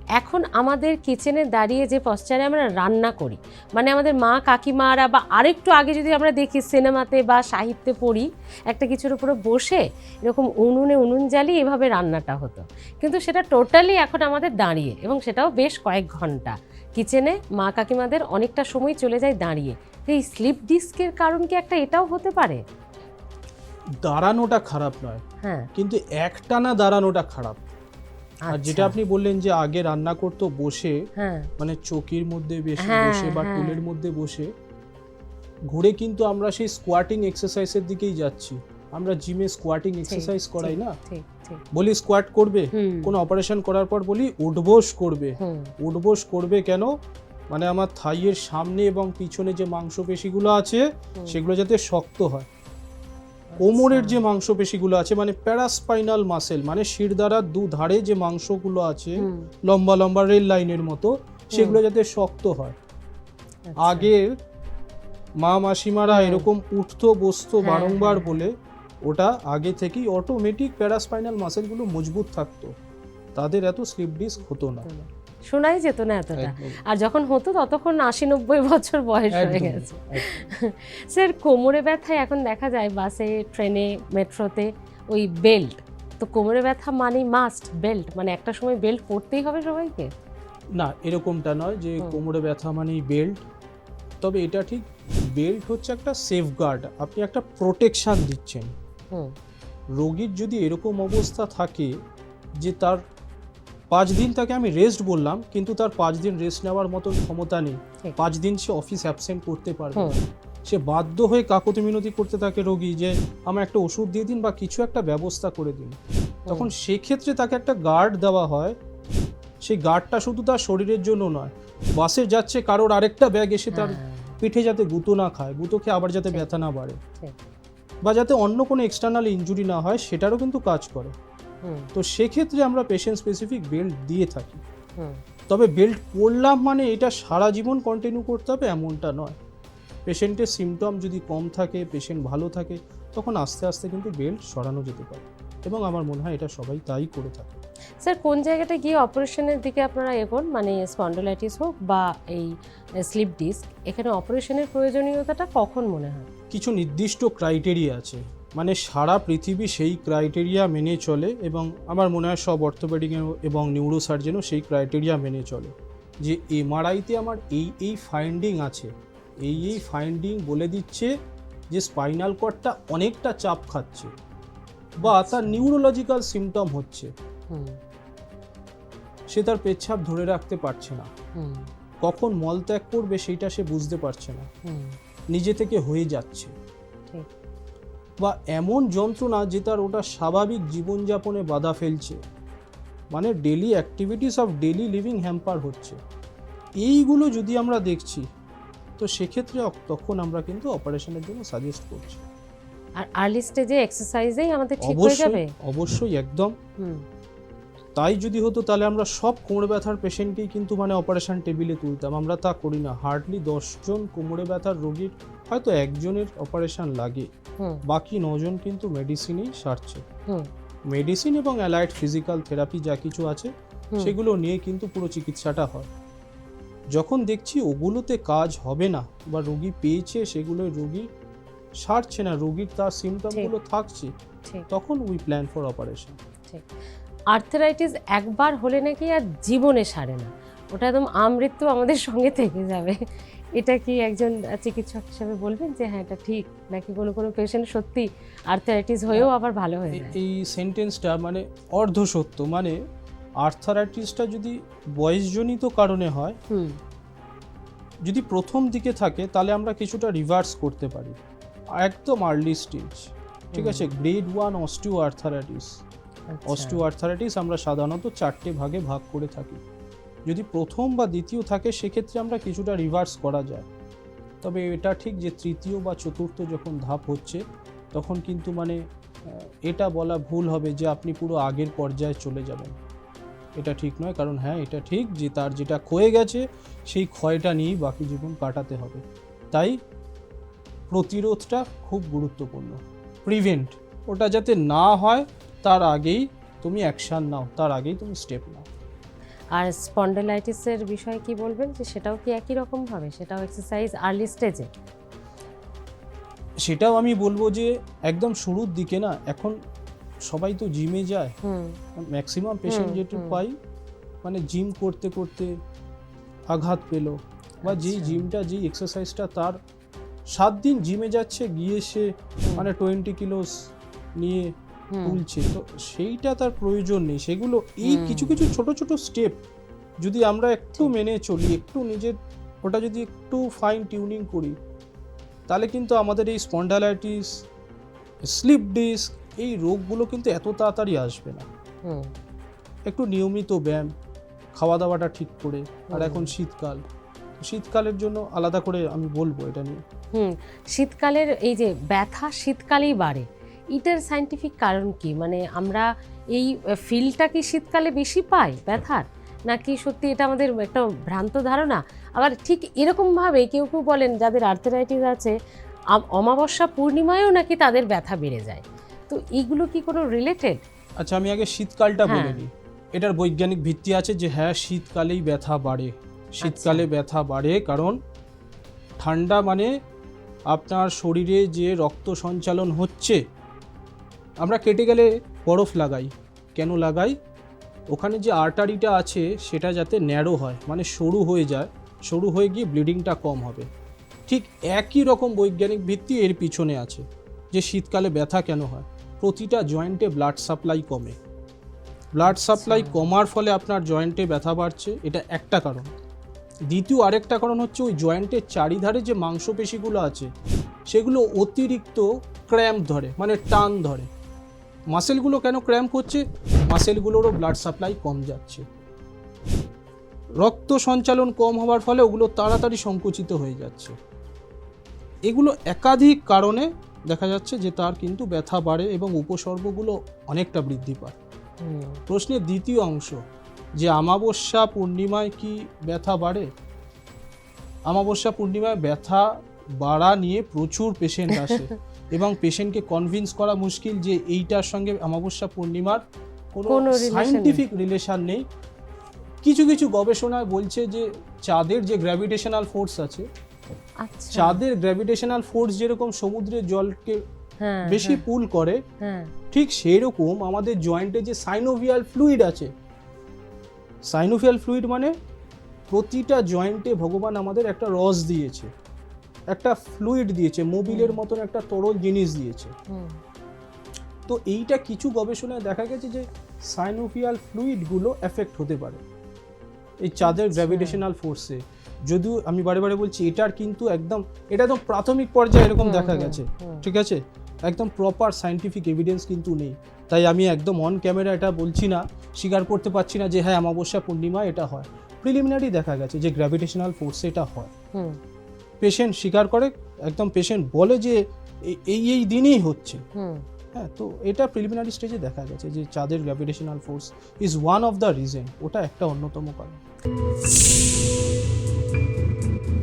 এখন আমাদের কিচেনে দাঁড়িয়ে যে পশ্চারে আমরা রান্না করি, মানে আমাদের মা কাকিমারা বা আরেকটু আগে যদি আমরা দেখি সিনেমাতে বা সাহিত্যে পড়ি, একটা কিছুর উপরে বসে এরকম উনুন জ্বালিয়ে এভাবে রান্নাটা হতো, কিন্তু সেটা টোটালি এখন আমাদের দাঁড়িয়ে, এবং সেটাও বেশ কয়েক ঘন্টা। কিচেনে মা কাকিমাদের অনেকটা সময় চলে যায় দাঁড়িয়ে। এই স্লিপ ডিস্কের কারণ কি একটা এটাও হতে পারে? দাঁড়ানোটা খারাপ নয়, হ্যাঁ, কিন্তু একটানা দাঁড়ানোটা খারাপ। আর যেটা আচ্ছা। আপনি বললেন যে আগে রান্না করতো বসে, হ্যাঁ, মানে চৌকির মধ্যে বেশি হ্যাঁ, বসে বা হ্যাঁ। টুলের মধ্যে বসে, ঘুরে কিন্তু আমরা সেই স্কোয়াটিং এক্সারসাইজের দিকেই যাচ্ছি। আমরা জিমে স্কোয়াটিং এক্সারসাইজ করাই না, ঠিক ঠিক। বলি স্কোয়াট করবে, হুম, কোনো অপারেশন করার পর বলি উঠবোস করবে। হুম, উঠবোস করবে কেন? মানে আমার থাইয়ের সামনে এবং পিছনে যে মাংসপেশিগুলো আছে সেগুলো যাতে শক্ত হয়। কোমরের যে মাংসপেশিগুলো আছে, মানে প্যারাস্পাইনাল মাসেল, মানে শিরদাঁড়ার দুধারে যে মাংসগুলো আছে লম্বা লম্বা রেল লাইনের মতো, সেগুলো যাতে শক্ত হয়। আগের মা মাসিমারা এরকম উঠতো বসতো বারংবার বলে ওটা আগে থেকেই অটোমেটিক প্যারাস্পাইনাল মাসেলগুলো মজবুত থাকতো, তাদের এত স্লিপ ডিস্ক হতো না, শোনাই যেত না এতটা। একদম। আর যখন হতো ততক্ষণ 80-90 বছর বয়স হয়ে একদম, গেছে। একদম। স্যার, কোমরে ব্যথায় এখন দেখা যায় বাসে, ট্রেনে, মেট্রোতে ওই বেল্ট, তো কোমরে ব্যথা মানে মাস্ট বেল্ট, মানে একটা সময় বেল্ট পরতেই হবে সবাইকে? না, এরকমটা নয় যে কোমরে ব্যথা মানেই বেল্ট। তবে এটা ঠিক, বেল্ট হচ্ছে একটা সেফগার্ড, আপনি একটা প্রোটেকশন দিচ্ছেন। হুম, রোগীর যদি এরকম অবস্থা থাকে যে তার 5 দিন তাকে আমি রেস্ট বললাম, কিন্তু তার 5 দিন রেস্ট নেওয়ার মতো ক্ষমতা নেই, ঠিক। 5 দিন সে অফিস অ্যাবসেন্ট করতে পারবে হুম, না। সে বাধ্য হয়ে কাকুতি মিনতি করতে থাকে রোগী যে আমার একটা ওষুধ দিয়ে দিন বা কিছু একটা ব্যবস্থা করে দিন। তখন সেক্ষেত্রে তাকে একটা গার্ড দেওয়া হয়। সেই গার্ডটা শুধু তার শরীরের জন্য নয়, বাসে যাচ্ছে কারোর আরেকটা ব্যাগ এসে তার পিঠে যাতে গুঁতো না খায়, গুঁতো খেয়ে আবার যাতে ব্যথা না বাড়ে, ঠিক। বা যাতে অন্য কোনো এক্সটার্নাল ইনজুরি না হয়, সেটারও কিন্তু কাজ করে। হুম, তো সেক্ষেত্রে আমরা পেশেন্ট স্পেসিফিক বেল্ট দিয়ে থাকি। হুম, তবে বেল্ট পরলাম মানে এটা সারা জীবন কন্টিনিউ করতে হবে এমনটা নয়। পেশেন্টের সিমটম যদি কম থাকে, পেশেন্ট ভালো থাকে, তখন আস্তে আস্তে কিন্তু বেল্ট সরানো যেতে পারে, এবং আমার মনে হয় এটা সবাই তাই করে থাকে। স্যার, কোন জায়গাটা গিয়ে অপারেশনের দিকে আপনারা এগোন, মানে স্পন্ডোলাইটিস হোক বা এই স্লিপ ডিস্ক, এখানে অপারেশনের প্রয়োজনীয়তাটা কখন মনে হয়? কিছু নির্দিষ্ট ক্রাইটেরিয়া আছে, মানে সারা পৃথিবী সেই ক্রাইটেরিয়া মেনে চলে, এবং আমার মনে হয় সব অর্থোপেডিক এবং নিউরোসার্জেনও সেই ক্রাইটেরিয়া মেনে চলে, যে এমআরআইতে আমার এই ফাইন্ডিং আছে, এই ফাইন্ডিং বলে দিচ্ছে যে স্পাইনাল কর্ডটা অনেকটা চাপ খাচ্ছে বা তার নিউরোলজিক্যাল সিমটম হচ্ছে, হুম, সে তার পেচ্ছাপ ধরে রাখতে পারছে না, হুম, কখন মলত্যাগ করবে সেইটা সে বুঝতে পারছে না, হুম, নিজে থেকে হয়ে যাচ্ছে, ঠিক। বা এমন যন্ত্রণা যে তার ওটা স্বাভাবিক জীবনযাপনে বাধা ফেলছে, মানে daily activities of daily living hamper হচ্ছে, এইগুলো যদি আমরা দেখছি, তো সেক্ষেত্রে তখন আমরা কিন্তু অপারেশনের জন্য সাজেস্ট করছি। আর আর্লি স্টেজে এক্সারসাইজেই আমাদের ঠিক হয়ে যাবে? অবশ্যই একদম। হুম, তাই যদি হতো তাহলে আমরা সব কোমরে ব্যথার পেশেন্টকেই কিন্তু মানে অপারেশন টেবিলে তুলতাম, আমরা তা করি না। হার্ডলি 10 জন কোমরে ব্যথার রোগীর হয়তো একজনের অপারেশন লাগে, হুম, বাকি 9 জন কিন্তু মেডিসিনেই সারছে। হুম, মেডিসিন এবং অ্যালাইড ফিজিক্যাল থেরাপি যা কিছু আছে সেগুলো নিয়ে কিন্তু পুরো চিকিৎসাটা হয়। যখন দেখছি ওগুলোতে কাজ হবে না বা রোগী পেয়েছে সেগুলো রোগী সারছে না, রোগীর তার সিমটমগুলো থাকছে, ঠিক, তখন উই প্ল্যান ফর অপারেশন। ঠিক। আর্থ্রাইটিস একবার হলে নাকি আর জীবনে সারে না, ওটা একদম আমৃত্যু আমাদের সঙ্গে থেকে যাবে, এটা কি একজন চিকিৎসক হিসেবে বলবেন যে হ্যাঁ এটা ঠিক, নাকি কোনো কোনো পেশেন্ট সত্যি আর্থ্রাইটিস হয়েও আবার ভালো হয়ে যায়? এই সেন্টেন্সটা মানে অর্ধ সত্য, মানে আর্থারাইটিসটা যদি বয়সজনিত কারণে হয়, হুম, যদি প্রথম দিকে থাকে তাহলে আমরা কিছুটা রিভার্স করতে পারি, একদম আর্লি স্টেজ, ঠিক আছে। Grade 1 osteo arthritis, osteo arthritis আমরা সাধারণত 4টে ভাগে ভাগ করে থাকি। যদি প্রথম বা দ্বিতীয় থাকে সেক্ষেত্রে আমরা কিছুটা রিভার্স করা যায়, তবে এটা ঠিক যে তৃতীয় বা চতুর্থ যখন ধাপ হচ্ছে তখন কিন্তু মানে এটা বলা ভুল হবে যে আপনি পুরো আগের পর্যায়ে চলে যাবেন, এটা ঠিক নয়। কারণ হ্যাঁ, এটা ঠিক যে তার যেটা ক্ষয়ে গেছে সেই ক্ষয়টা নিয়েই বাকি জীবন কাটাতে হবে। তাই প্রতিরোধটা খুব গুরুত্বপূর্ণ, প্রিভেন্ট, ওটা যাতে না হয় তার আগেই তুমি অ্যাকশান নাও, তার আগেই তুমি স্টেপ নাও। আর স্পন্ডেলাইটিসের বিষয়ে কি বলবেন, যে সেটাও কি একই রকম ভাবে, সেটাও এক্সারসাইজ আর্লি স্টেজে? সেটাও আমি বলবো যে একদম শুরুর দিকে না, এখন সবাই তো জিমে যায়, ম্যাক্সিমাম পেশেন্ট যেটুকু পাই মানে জিম করতে করতে আঘাত পেলো, বা যেই জিমটা যেই এক্সারসাইজটা তার 7 দিন জিমে যাচ্ছে, গিয়ে সে মানে 20 কিলোস নিয়ে তুলছে, তো সেইটা তার প্রয়োজন নেই। সেগুলো এই কিছু কিছু ছোট ছোট স্টেপ যদি আমরা একটু মেনে চলি, একটু নিজের ওটা যদি একটু ফাইন টিউনিং করি, তাহলে কিন্তু আমাদের এই স্পন্ডালাইটিস, স্লিপ ডিস্ক, এই রোগগুলো কিন্তু এত তাড়াতাড়ি আসবে না। একটু নিয়মিত ব্যায়াম, খাওয়া দাওয়াটা ঠিক করে, আর এখন শীতকালের জন্য আলাদা করে আমি বলবো এটা নিয়ে। শীতকালের এই যে ব্যথা শীতকালেই বাড়ে, এটার সায়েন্টিফিক কারণ কি? মানে আমরা এই ফিলটা কি শীতকালে বেশি পাই ব্যথার, নাকি সত্যি এটা আমাদের একটা ভ্রান্ত ধারণা? আবার ঠিক এরকমভাবে কেউ কেউ বলেন যাদের আর্থ্রাইটিস আছে, অমাবস্যা পূর্ণিমায়ও নাকি তাদের ব্যথা বেড়ে যায়। তো এইগুলো কি কোনো রিলেটেড? আচ্ছা, আমি আগে শীতকালটা বলে নিই। এটার বৈজ্ঞানিক ভিত্তি আছে যে হ্যাঁ, শীতকালেই ব্যথা বাড়ে। শীতকালে ব্যথা বাড়ে কারণ ঠান্ডা মানে আপনার শরীরে যে রক্ত সঞ্চালন হচ্ছে, আমরা কেটে গেলে বরফ লাগাই, কেন লাগাই? ওখানে যে আর্টারিটা আছে সেটা যাতে ন্যারো হয়, মানে সরু হয়ে যায়, সরু হয়ে গিয়ে ব্লিডিংটা কম হবে। ঠিক একই রকম বৈজ্ঞানিক ভিত্তি এর পিছনে আছে যে শীতকালে ব্যথা কেন হয়। প্রতিটা জয়েন্টে ব্লাড সাপ্লাই কমে, ব্লাড সাপ্লাই কমার ফলে আপনার জয়েন্টে ব্যথা বাড়ছে, এটা একটা কারণ। দ্বিতীয় আরেকটা কারণ হচ্ছে ওই জয়েন্টের চারিধারে যে মাংসপেশিগুলো আছে সেগুলো অতিরিক্ত ক্র্যাম্প ধরে, মানে টান ধরে। মাসেলগুলো কেন ক্র্যাম্প হচ্ছে? মাসেলগুলোরও ব্লাড সাপ্লাই কম যাচ্ছে, রক্ত সঞ্চালন কম হওয়ার ফলে ওগুলো তাড়াতাড়ি সংকুচিত হয়ে যাচ্ছে। এগুলো একাধিক কারণে দেখা যাচ্ছে যে তার কিন্তু ব্যথা বাড়ে এবং উপসর্গগুলো অনেকটা বৃদ্ধি পায়। প্রশ্নের দ্বিতীয় অংশ, যে অমাবস্যা পূর্ণিমায় কি ব্যথা বাড়ে? অমাবস্যা পূর্ণিমায় ব্যথা বাড়া নিয়ে প্রচুর পেশেন্ট আসে এবং পেশেন্টকে কনভিন্স করা মুশকিল যে এইটার সঙ্গে অমাবস্যা পূর্ণিমার কোনো সায়েন্টিফিক রিলেশন নেই। কিছু কিছু গবেষণায় বলছে যে চাঁদের যে গ্র্যাভিটেশনাল ফোর্স আছে, চাঁদের গ্র্যাভিটেশনাল ফোর্স যেরকম সমুদ্রের জলকে বেশি পুল করে, ঠিক সেই রকম আমাদের জয়েন্টে যে সাইনোভিয়াল ফ্লুইড আছে, সাইনোভিয়াল ফ্লুইড মানে প্রতিটা জয়েন্টে ভগবান আমাদের একটা রস দিয়েছে, একটা ফ্লুইড দিয়েছে, মোবিলের মতন একটা তরল জিনিস দিয়েছে। তো এইটা কিছু গবেষণায় দেখা গেছে যে সাইনোভিয়াল ফ্লুইডগুলো এফেক্ট হতে পারে এই চাঁদের গ্র্যাভিটেশনাল ফোর্সে। যদিও আমি বারে বারে বলছি এটার কিন্তু এটা একদম প্রাথমিক পর্যায়ে এরকম দেখা গেছে, ঠিক আছে, একদম প্রপার সায়েন্টিফিক এভিডেন্স কিন্তু নেই। তাই আমি একদম অন ক্যামেরা এটা বলছি না, স্বীকার করতে পারছি না যে হ্যাঁ অমাবস্যা পূর্ণিমা এটা হয়। প্রিলিমিনারি দেখা গেছে যে গ্র্যাভিটেশনাল ফোর্সে এটা হয়। পেশেন্ট স্বীকার করে, একদম পেশেন্ট বলে যে এই দিনই হচ্ছে। হ্যাঁ, তো এটা প্রিলিমিনারি স্টেজে দেখা গেছে যে চাঁদের gravitational force is one of the reason, ওটা একটা অন্যতম কারণ।